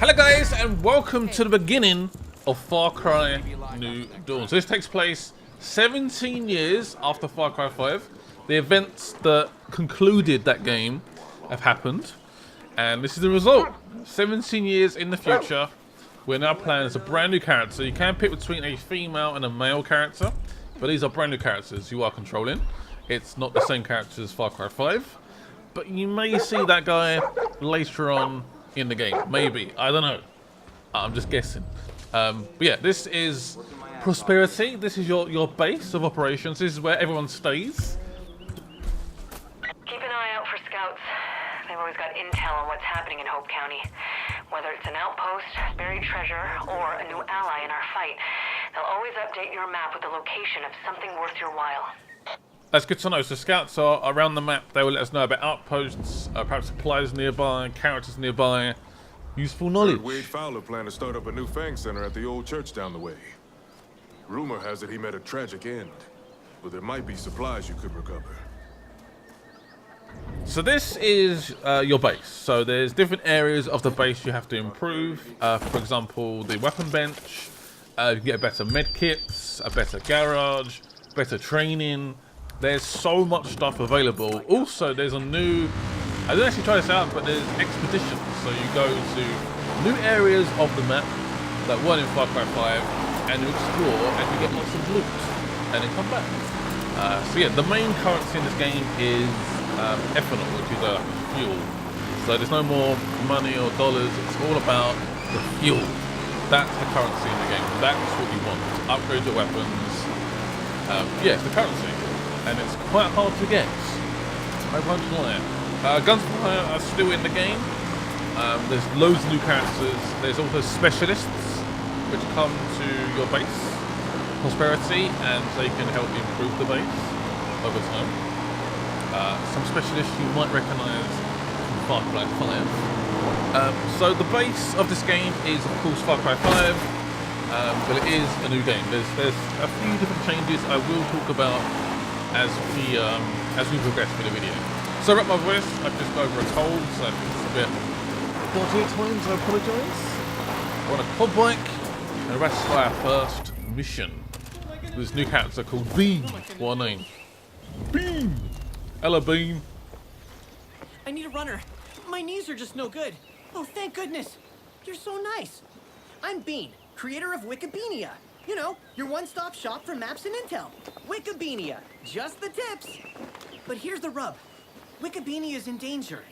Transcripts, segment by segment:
Hello guys, and welcome to the beginning of Far Cry New Dawn. So this takes place 17 years after Far Cry 5. The events that concluded that game have happened, and this is the result. 17 years in the future, we're now playing as a brand new character. You can pick between a female and a male character, but these are brand new characters you are controlling. It's not the same character as Far Cry 5, but you may see that guy later on in the game. Maybe. I don't know. I'm just guessing. But yeah, this is Prosperity. This is your base of operations. This is where everyone stays. Keep an eye out for scouts. They've always got intel on what's happening in Hope County. Whether it's an outpost, buried treasure, or a new ally in our fight, they'll always update your map with the location of something worth your while. That's good to know. So scouts are around the map. They will let us know about outposts, perhaps supplies nearby, characters nearby. Useful knowledge. Wade Fowler planned to start up a new Fang Center at the old church down the way. Rumor has it he met a tragic end, but there might be supplies you could recover. So this is your base. So there's different areas of the base you have to improve. For example, the weapon bench. You can get better med kits, a better garage, better training. There's so much stuff available. Also, there's a new... I didn't actually try this out, but there's expeditions. So you go to new areas of the map that weren't in Far Cry 5, and you explore, and you get lots of loot, and then come back. So yeah, the main currency in this game is ethanol, which is fuel. So there's no more money or dollars. It's all about the fuel. That's the currency in the game. That's what you want. To upgrade your weapons. Yeah, it's the currency. And it's quite hard to get. I won't lie. Guns for Hire are still in the game. There's loads of new characters. There's also specialists which come to your base, Prosperity, and they can help improve the base over time. Some specialists you might recognise from Far Cry 5. So the base of this game is, of course, Far Cry 5, but it is a new game. There's a few different changes I will talk about as we progress through the video. Sorry about my voice, I've just got over a cold, so if it's a bit dodgy at times, I apologise. We're on a quad bike, and that's our first mission. This new character called Bean. What a name. Bean! Hello, Bean. I need a runner. My knees are just no good. Oh, thank goodness. You're so nice. I'm Bean, creator of Wikibeania. You know, your one-stop shop for maps and intel. Wikibeania, just the tips. But here's the rub. Wikibeania is in danger.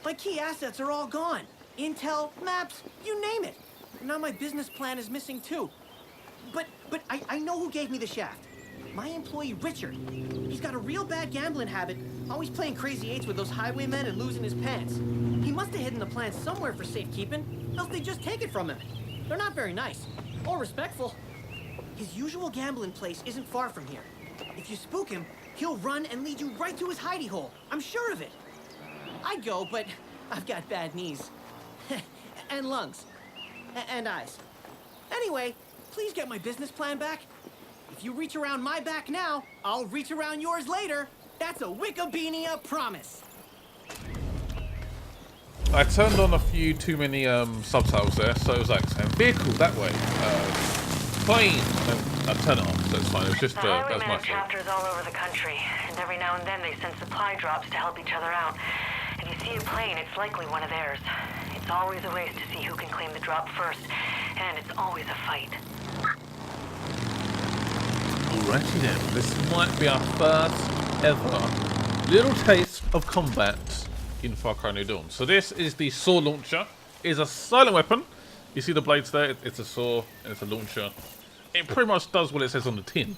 My key assets are all gone. Intel, maps, you name it. Now my business plan is missing too. But I know who gave me the shaft. My employee, Richard. He's got a real bad gambling habit, always playing crazy eights with those highwaymen and losing his pants. He must have hidden the plan somewhere for safekeeping, else they just take it from him. They're not very nice, or respectful. His usual gambling place isn't far from here. If you spook him, he'll run and lead you right to his hidey hole. I'm sure of it. I'd go, but I've got bad knees. And lungs. And eyes. Anyway, please get my business plan back. If you reach around my back now, I'll reach around yours later. That's a Wikibeania promise. I turned on a few too many subtitles there, so it was like saying vehicle that way, plane, and I turn it off, so it's fine. It's just that's my Highwayman fault. chapters all over the country, and every now and then they send supply drops to help each other out. If you see a plane, it's likely one of theirs. It's always a race to see who can claim the drop first, and it's always a fight. Alrighty then, this might be our first ever little taste of combat in Far Cry New Dawn. So this is the saw launcher. It's a silent weapon. You see the blades there? It's a saw and it's a launcher. It pretty much does what it says on the tin.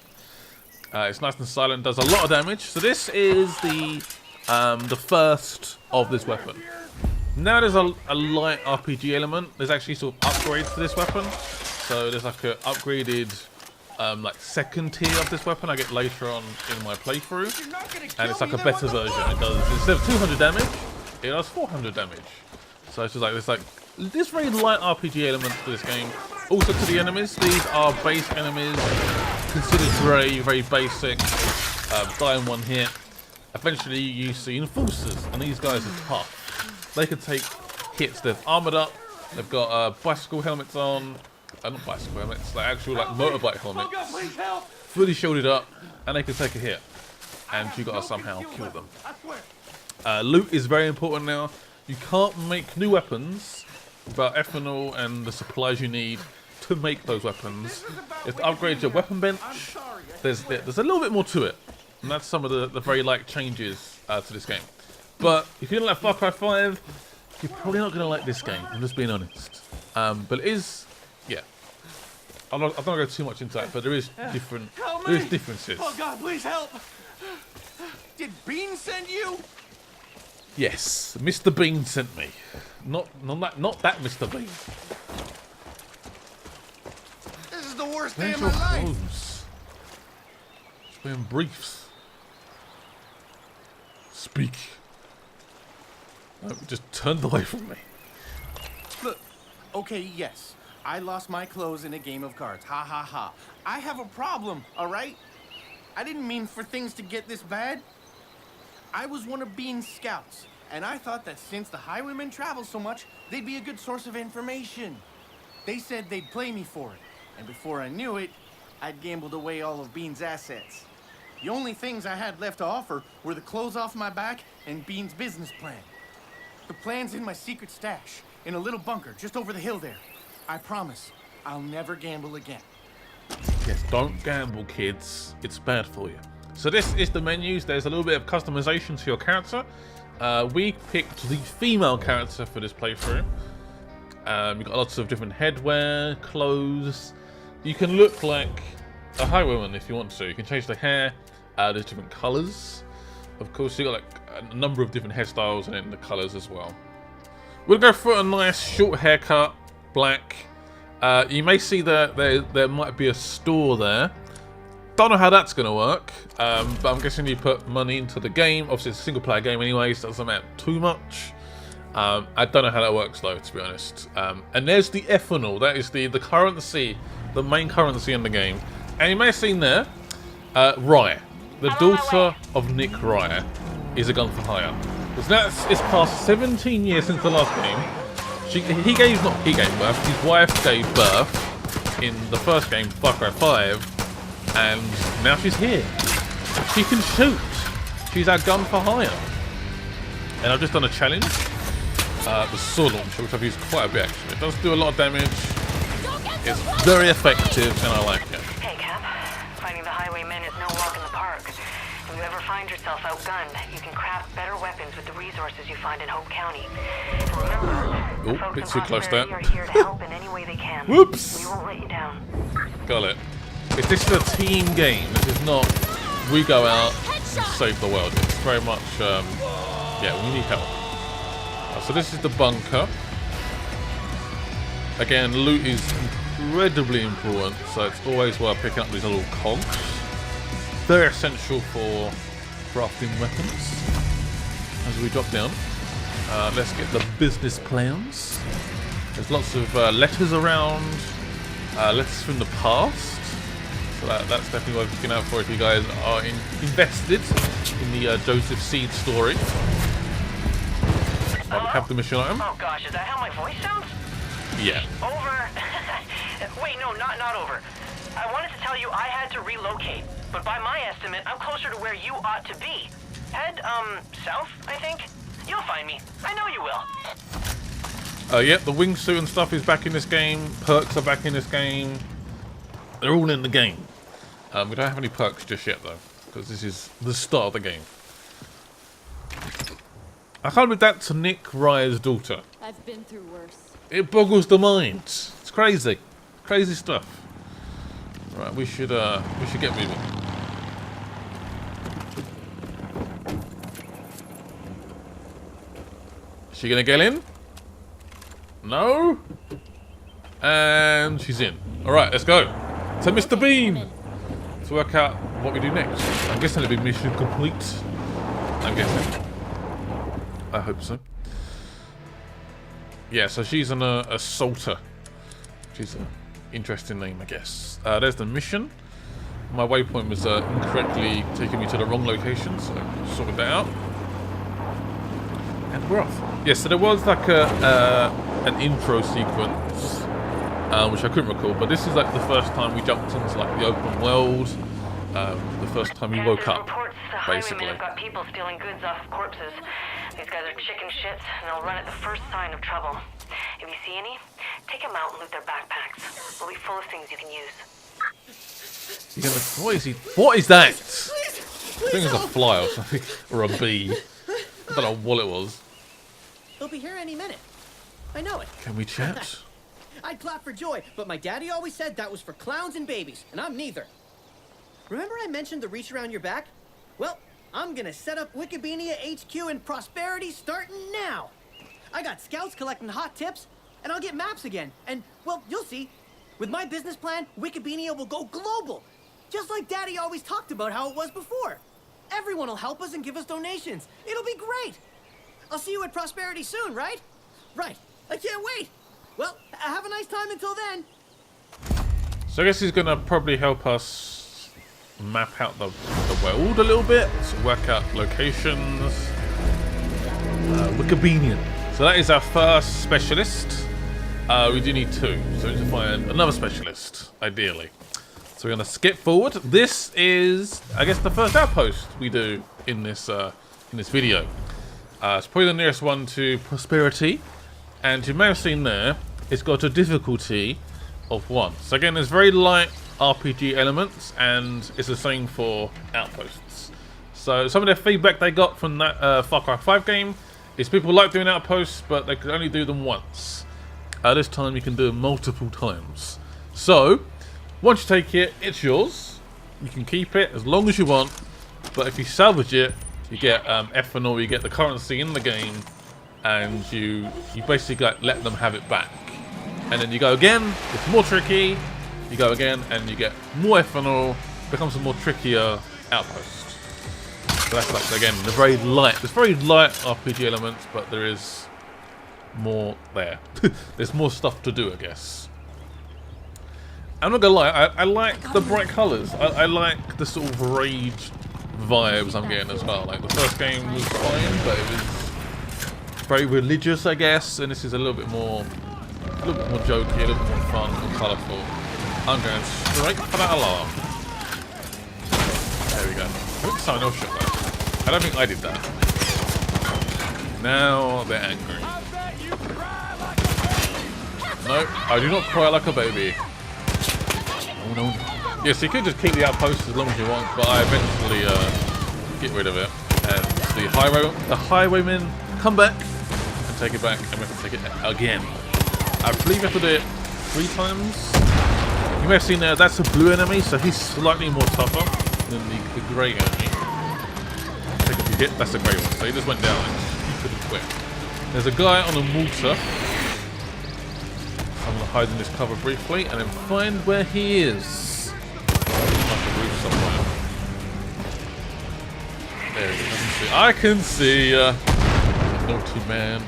It's nice and silent, does a lot of damage. So this is the first of this weapon. Now there's a light RPG element. There's actually sort of upgrades to this weapon. So there's like a upgraded like second tier of this weapon I get later on in my playthrough, and it's like a better version. It does, instead of 200 damage, it does 400 damage. So it's just like this very light RPG element to this game. Also to the enemies, these are base enemies, considered very, very basic, die in one hit. Eventually you see enforcers, and these guys are tough. They can take hits, they're armored up, They've got bicycle helmets on. Not bicycle helmets, like actual like motorbike helmets. Oh God, please help! Fully shielded up, and they can take a hit. And you gotta somehow kill them. I swear. Loot is very important now. You can't make new weapons without ethanol and the supplies you need to make those weapons. You have to upgrade your weapon bench. There's a little bit more to it, and that's some of the very light changes to this game. But if you don't like Far Cry 5, you're probably not gonna like this game. I'm just being honest. But it is, yeah. I'm not gonna go too much into that, but there is differences. Oh God, please help! Did Bean send you? Yes, Mr. Bean sent me. Not that Mr. Bean. This is the worst day Where's of your my life. clothes? Just wearing briefs. Speak. No, just turned away from me. Look, okay, yes. I lost my clothes in a game of cards. Ha ha ha. I have a problem, alright? I didn't mean for things to get this bad. I was one of Bean's scouts, and I thought that since the highwaymen travel so much, they'd be a good source of information. They said they'd play me for it, and before I knew it, I'd gambled away all of Bean's assets. The only things I had left to offer were the clothes off my back and Bean's business plan. The plan's in my secret stash, in a little bunker just over the hill there. I promise, I'll never gamble again. Yes, don't gamble, kids. It's bad for you. So this is the menus. There's a little bit of customization to your character. We picked the female character for this playthrough. You've got lots of different headwear, clothes. You can look like a highwayman if you want to. You can change the hair. There's different colours. Of course, you've got like a number of different hairstyles and then the colours as well. We'll go for a nice short haircut, black. You may see that there might be a store there. Don't know how that's going to work, but I'm guessing you put money into the game. Obviously, it's a single-player game anyway, so it doesn't matter too much. I don't know how that works, though, to be honest. And there's the ethanol. That is the currency, the main currency in the game. And you may have seen there, Rye, the daughter of Nick Rye, is a gun for hire. Because it's past 17 years since the last game. He gave birth. His wife gave birth in the first game, Far Cry 5. And now she's here. She can shoot. She's our gun for hire. And I've just done a challenge. The sword launcher, which I've used quite a bit actually. It does do a lot of damage. It's very effective and I like it. Hey, Cap. Fighting the highwaymen is no walk in the park. If you ever find yourself outgunned, you can craft better weapons with the resources you find in Hope County. And remember, the folks bit in too close Prosperity there. are here to help in any way they can. Whoops. We won't let you down. Got it. If this is a team game, this is not we go out and save the world. It's very much, yeah, we need help. So this is the bunker. Again, loot is incredibly important, so it's always worth picking up these little cogs. They're essential for crafting weapons. As we drop down, let's get the business plans. There's lots of letters around, letters from the past. So that's definitely worth looking out for if you guys are invested in the Joseph Seed story. Have the mission item. Oh gosh, is that how my voice sounds? Yeah. Over. Wait, no, not over. I wanted to tell you I had to relocate, but by my estimate, I'm closer to where you ought to be. Head, south, I think? You'll find me. I know you will. Yep, the wingsuit and stuff is back in this game. Perks are back in this game. They're all in the game. We don't have any perks just yet, though, because this is the start of the game. I can't believe that's Nick Rye's daughter. I've been through worse. It boggles the mind. It's crazy. Crazy stuff. Right, we should get moving. Is she gonna get in? No? And she's in. Alright, let's go. To Mr. Bean! To work out what we do next. I'm guessing it'll be mission complete. I'm guessing. I hope so. Yeah, so she's an assaulter. Which is an interesting name, I guess. There's the mission. My waypoint was incorrectly taking me to the wrong location, so sorted that out. And we're off. Yeah, so there was like a an intro sequence, which I couldn't recall, but this is like the first time we jumped into like the open world, the first time we woke up, Reports the basically. highwaymen have got people stealing goods off corpses. These guys are chicken shits, and they'll run at the first sign of trouble. If you see any, take them out and loot their backpacks. They'll be full of things you can use. You're gonna, what is that? Please, I think it's a don't. fly or something, or a bee. I don't know what it was. They'll be here any minute. I know it. Can we chat? I'd clap for joy, but my daddy always said that was for clowns and babies, and I'm neither. Remember I mentioned the reach around your back? Well, I'm gonna set up Wikibeania HQ in Prosperity starting now. I got scouts collecting hot tips, and I'll get maps again. And, well, you'll see. With my business plan, Wikibeania will go global. Just like Daddy always talked about how it was before. Everyone will help us and give us donations. It'll be great. I'll see you at Prosperity soon, right? Right. I can't wait. Well, have a nice time until then. So I guess he's gonna probably help us map out the world a little bit, so work out locations. Wikibeania. So that is our first specialist. We do need 2, so we need to find another specialist, ideally. So we're gonna skip forward. This is, I guess, the first outpost we do in this video. It's probably the nearest one to Prosperity, and you may have seen there, it's got a difficulty of 1. So again, there's very light RPG elements, and it's the same for outposts. So some of the feedback they got from that Far Cry 5 game is people like doing outposts, but they could only do them once. This time you can do them multiple times. So once you take it, it's yours. You can keep it as long as you want, but if you salvage it, you get ethanol, you get the currency in the game, and you basically let them have it back. And then you go again, it's more tricky, you go again, and you get more ethanol, becomes a more trickier outpost. So that's like, again, there's very light RPG elements, but there is more there. There's more stuff to do, I guess. I'm not gonna lie, I like the bright colours. I like the sort of rage vibes I'm getting as well. Like the first game was fine, but it was very religious, I guess, and this is a little bit more jokey, a little bit more fun, more colourful. I'm going straight for that alarm. There we go. I think someone else shot that. I don't think I did that. Now they're angry. No, I do not cry like a baby. Oh no. Yes, you could just keep the outpost as long as you want, but I eventually get rid of it. And the highwaymen come back and take it back, and we have to take it again. I believe you have to do it 3 times. You may have seen there, that's a blue enemy, so he's slightly more tougher than the grey enemy. Take a hit, that's a grey one, so he just went down and he couldn't quit. There's a guy on a mortar. I'm going to hide in this cover briefly and then find where he is. Like a roof somewhere. There he is. I can see naughty man.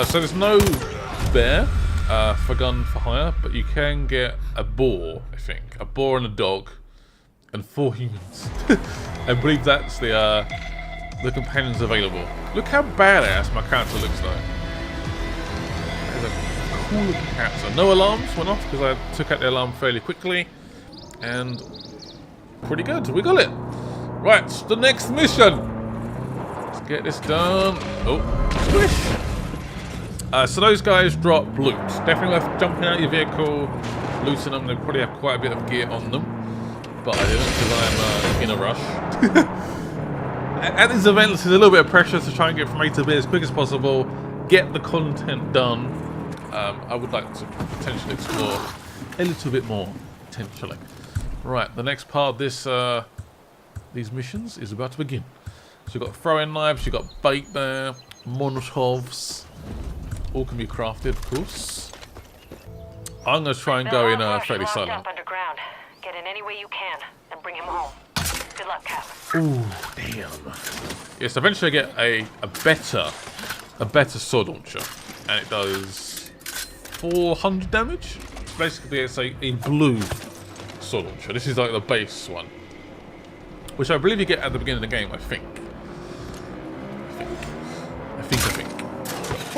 So there's no bear for gun for hire, but you can get a boar, I think. A boar and a dog. And 4 humans. I believe that's the companions available. Look how badass my character looks like. There's a cool looking character. No alarms went off because I took out the alarm fairly quickly. And pretty good. We got it. Right, the next mission. Let's get this done. Oh, squish. So those guys drop loot. Definitely worth jumping out of your vehicle, looting them. They probably have quite a bit of gear on them. But I didn't because I'm in a rush. At these events, there's a little bit of pressure to try and get from A to B as quick as possible. Get the content done. I would like to potentially explore a little bit more, potentially. Right, the next part of this these missions is about to begin. So you've got throwing knives, you've got bait there, Molotovs. All can be crafted, of course. I'm going to try and go in fairly silent. Up underground. Get in any way you can and bring him home. Good luck, Cap. Ooh, damn. Yes, eventually I get a better sword launcher, and it does 400 damage. Basically, it's a blue sword launcher. This is like the base one, which I believe you get at the beginning of the game. I think.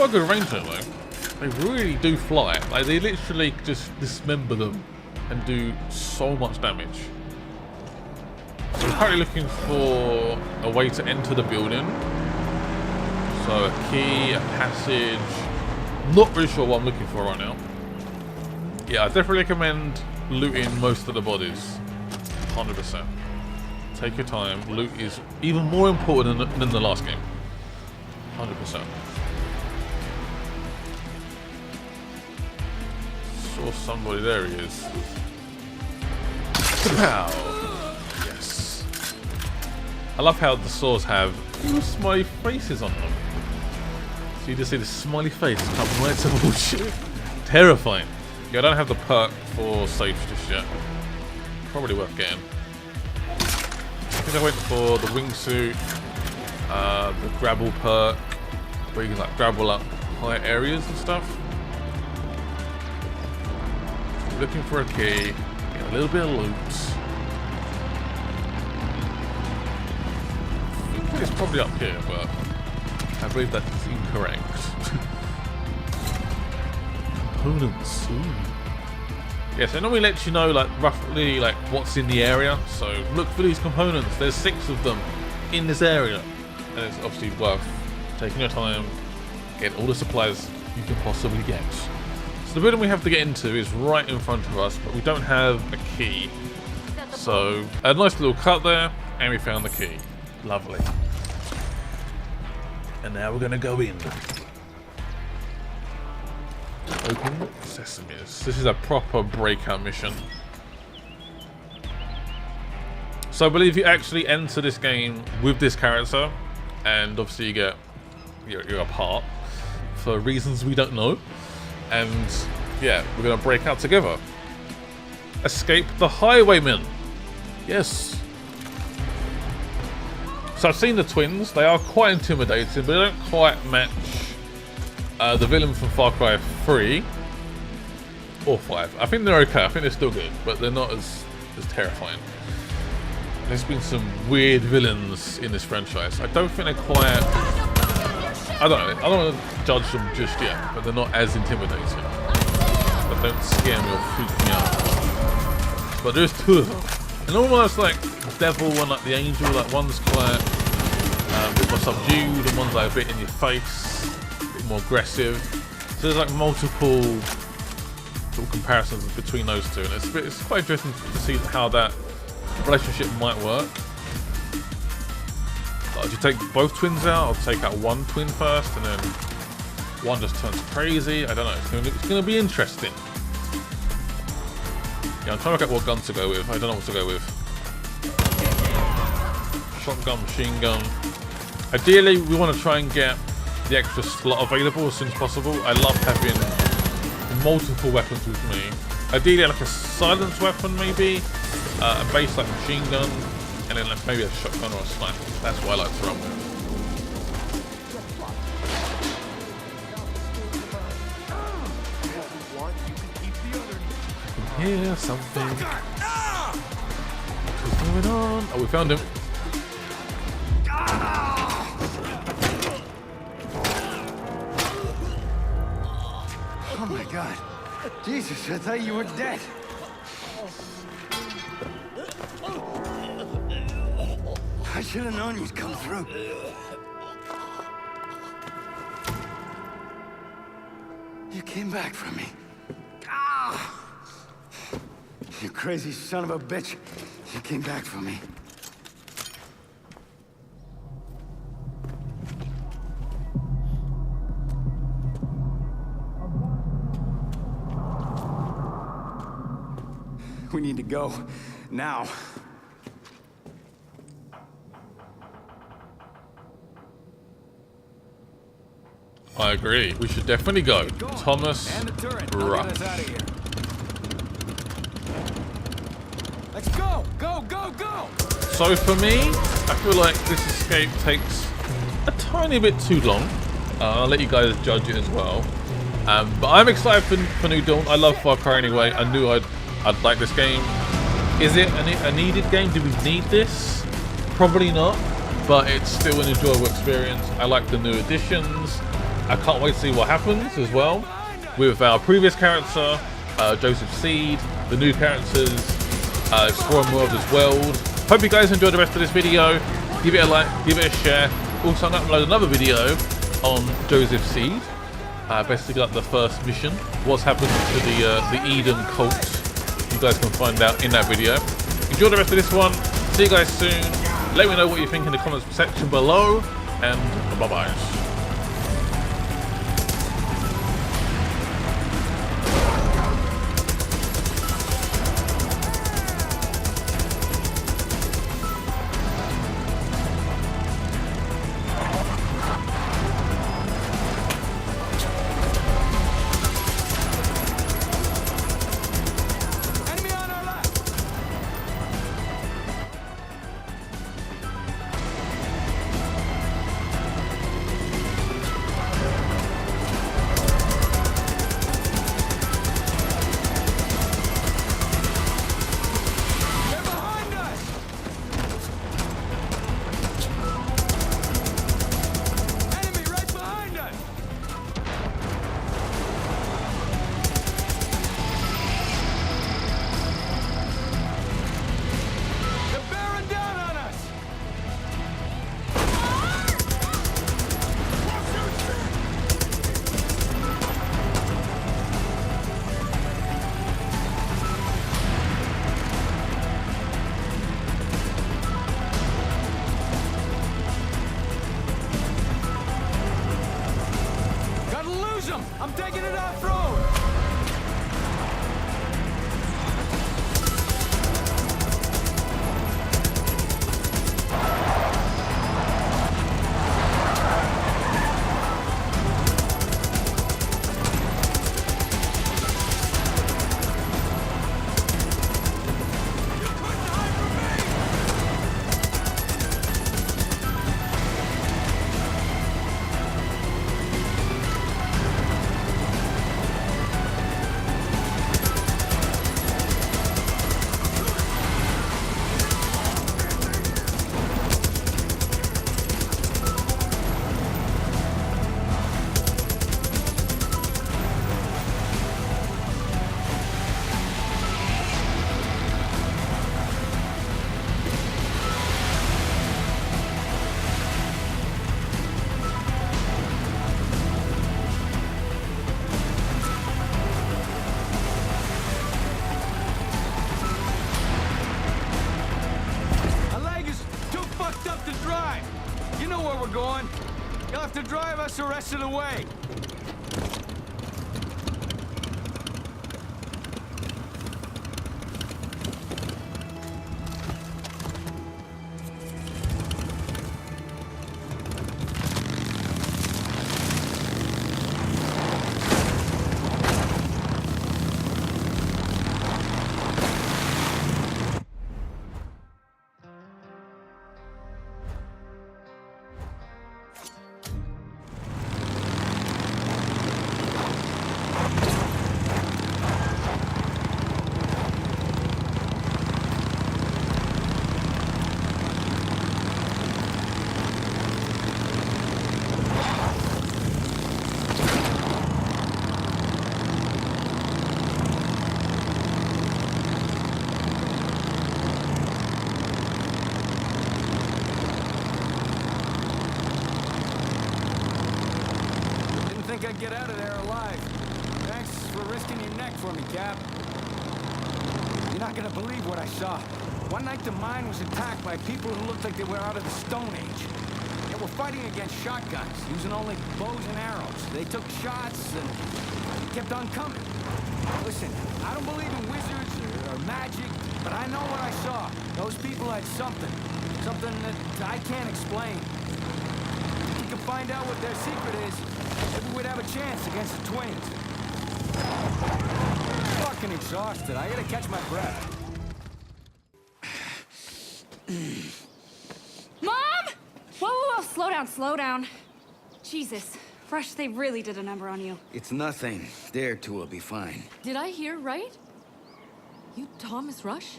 quite good range though. They really do fly. Like they literally just dismember them and do so much damage. So I'm currently looking for a way to enter the building. So a key, a passage. Not really sure what I'm looking for right now. Yeah, I definitely recommend looting most of the bodies. 100%. Take your time. Loot is even more important than the last game. 100%. Saw somebody. There he is. Kapow! Yes. I love how the saws have smiley faces on them. So you just see the smiley face come right to bullshit. Terrifying. Yeah, I don't have the perk for safe just yet. Probably worth getting. I think I went for the wingsuit, the grabble perk, where you can like grabble up high areas and stuff. Looking for a key, get a little bit of loot. I think it's probably up here, but I believe that's incorrect. Components. Ooh. Yeah, so it normally lets you know like roughly like what's in the area. So look for these components. There's 6 of them in this area, and it's obviously worth taking your time, getting all the supplies you can possibly get. So the building we have to get into is right in front of us, but we don't have a key. So a nice little cut there, and we found the key. Lovely. And now we're gonna go in. Open sesame. This is a proper breakout mission. So I believe you actually enter this game with this character, and obviously you get you're apart for reasons we don't know. And yeah, we're gonna break out together. Escape the highwaymen. Yes. So I've seen the twins. They are quite intimidating, but they don't quite match the villain from Far Cry 3 or 5. I think they're okay. I think they're still good, but they're not as terrifying. There's been some weird villains in this franchise. I don't think they're quite... I don't know. I don't want to judge them just yet, but they're not as intimidating. But don't scare me or freak me out. But there's 2 of them. And almost like the devil and like the angel. Like one's quite a bit more subdued, and one's like a bit in your face, a bit more aggressive. So there's like multiple sort of comparisons between those 2, and it's quite interesting to see how that relationship might work. Like, do you take both twins out, or take out one twin first, and then one just turns crazy? I don't know. It's going to be interesting. Yeah, I'm trying to work out what gun to go with. I don't know what to go with. Shotgun, machine gun. Ideally, we want to try and get the extra slot available as soon as possible. I love having multiple weapons with me. Ideally, like a silence weapon, maybe a base like machine gun, and then like maybe a shotgun or a sniper. That's what I like to run with. I can hear something. What's going on? Oh, we found him. Oh my God. Jesus, I thought you were dead. I should have known you'd come through. You came back from me. You crazy son of a bitch. You came back from me. We need to go. Now. I agree. We should definitely go. Thomas Rush. Let's go! Go, go, go! So for me, I feel like this escape takes a tiny bit too long. I'll let you guys judge it as well. But I'm excited for New Dawn. I love Far Cry anyway. I knew I'd like this game. Is it a needed game? Do we need this? Probably not, but it's still an enjoyable experience. I like the new additions. I can't wait to see what happens as well with our previous character, Joseph Seed, the new characters, exploring more of this world. Hope you guys enjoyed the rest of this video. Give it a like, give it a share. Also, I'm going to upload another video on Joseph Seed. Basically like the first mission. What's happened to the Eden cult. You guys can find out in that video. Enjoy the rest of this one. See you guys soon. Let me know what you think in the comments section below. And bye-bye. I'm taking it off-road! You know where we're going. You'll have to drive us the rest of the way. I'd get out of there alive. Thanks for risking your neck for me, Cap. You're not gonna believe what I saw. One night the mine was attacked by people who looked like they were out of the Stone Age. They were fighting against shotguns, using only bows and arrows. They took shots and kept on coming. Listen, I don't believe in wizards or magic, but I know what I saw. Those people had something. Something that I can't explain. If we can find out what their secret is, maybe we'd have a chance against the twins. I'm fucking exhausted. I gotta catch my breath. Mom! Whoa, whoa, whoa, slow down, slow down. Jesus, Fresh, they really did a number on you. It's nothing. Dare to will be fine. Did I hear right? You Thomas Rush?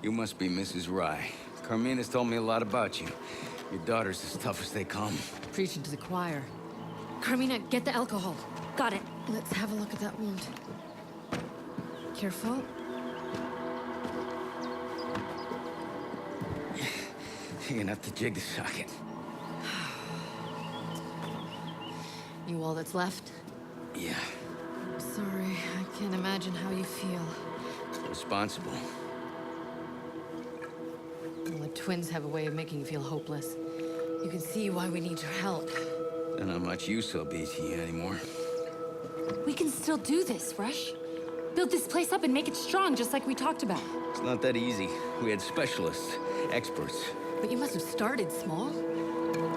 You must be Mrs. Rye. Carmina's told me a lot about you. Your daughter's as tough as they come. Preaching to the choir. Carmina, get the alcohol. Got it. Let's have a look at that wound. Careful. You're gonna have to jig the socket. You all that's left? Yeah, Sorry, I can't imagine how you feel. responsible. Well, the twins have a way of making you feel hopeless. You can see why we need your help. Not how much use will be to you anymore. We can still do this, Rush. Build this place up and make it strong, just like we talked about. It's not that easy. We had specialists, experts. But you must have started small.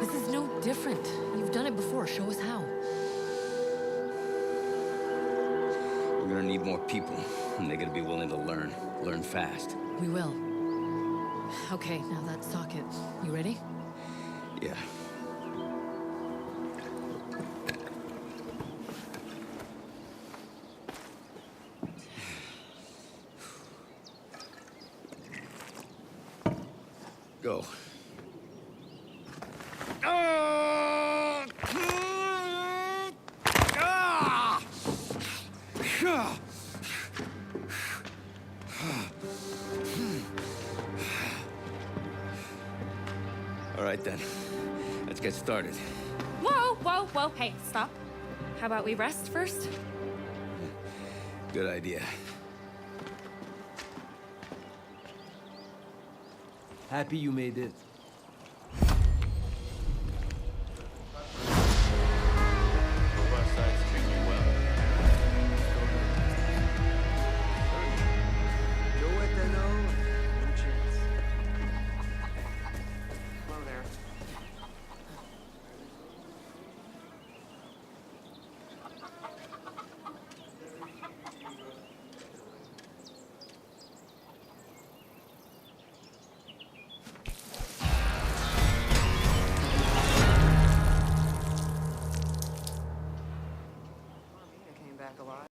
This is no different. You've done it before. Show us how. We're gonna need more people, and they're gonna be willing to learn. Learn fast. We will. Okay, now that socket. You ready? Yeah. Go. All right then. Let's get started. Whoa, whoa, whoa. Hey, stop. How about we rest first? Good idea. Happy you made it.